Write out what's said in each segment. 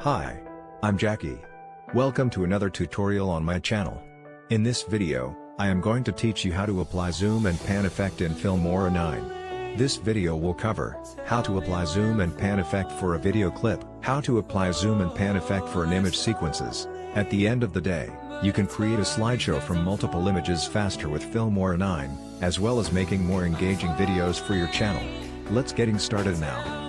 Hi, I'm Jackie. Welcome to another tutorial on my channel. In this video, I am going to teach you how to apply zoom and pan effect in Filmora 9. This video will cover how to apply zoom and pan effect for a video clip, how to apply zoom and pan effect for an image sequences. At the end of the day, you can create a slideshow from multiple images faster with Filmora 9, as well as making more engaging videos for your channel. Let's getting started now.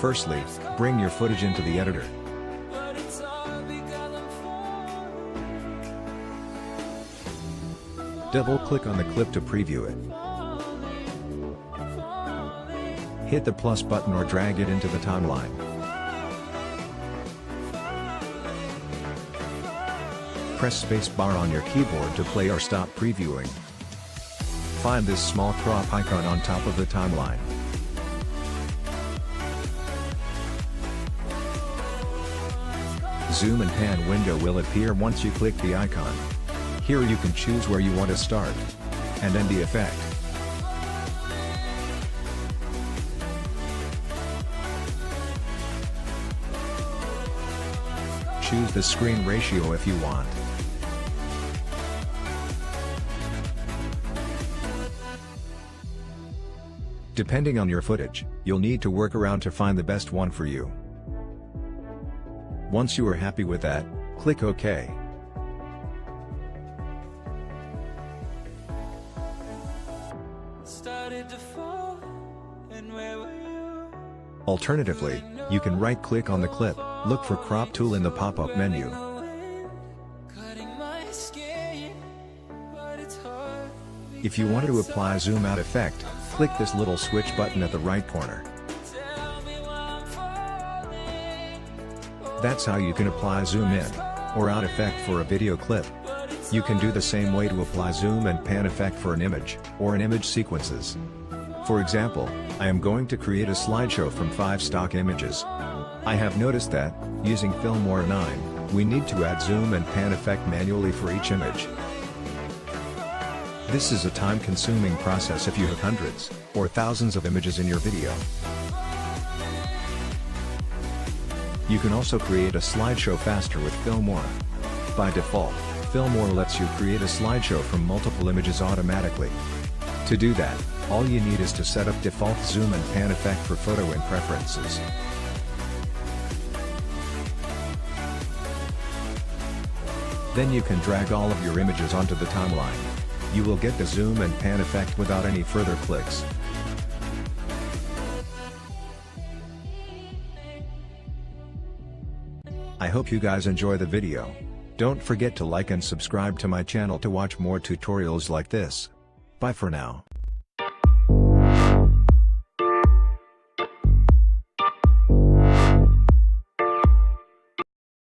Firstly, bring your footage into the editor. Double-click on the clip to preview it. Hit the plus button or drag it into the timeline. Press spacebar on your keyboard to play or stop previewing. Find this small crop icon on top of the timeline. Zoom and pan window will appear once you click the icon. Here you can choose where you want to start and end the effect. Choose the screen ratio if you want. Depending on your footage, you'll need to work around to find the best one for you. Once you are happy with that, click OK. Alternatively, you can right-click on the clip, look for Crop tool in the pop-up menu. If you want to apply zoom out effect, click this little switch button at the right corner. That's how you can apply zoom in or out effect for a video clip. You can do the same way to apply zoom and pan effect for an image or an image sequences. For example, I am going to create a slideshow from 5 stock images. I have noticed that, using Filmora 9, we need to add zoom and pan effect manually for each image. This is a time-consuming process if you have hundreds or thousands of images in your video. You can also create a slideshow faster with Filmora. By default, Filmora lets you create a slideshow from multiple images automatically. To do that, all you need is to set up default zoom and pan effect for photo in preferences. Then you can drag all of your images onto the timeline. You will get the zoom and pan effect without any further clicks. I hope you guys enjoy the video. Don't forget to like and subscribe to my channel to watch more tutorials like this. Bye for now.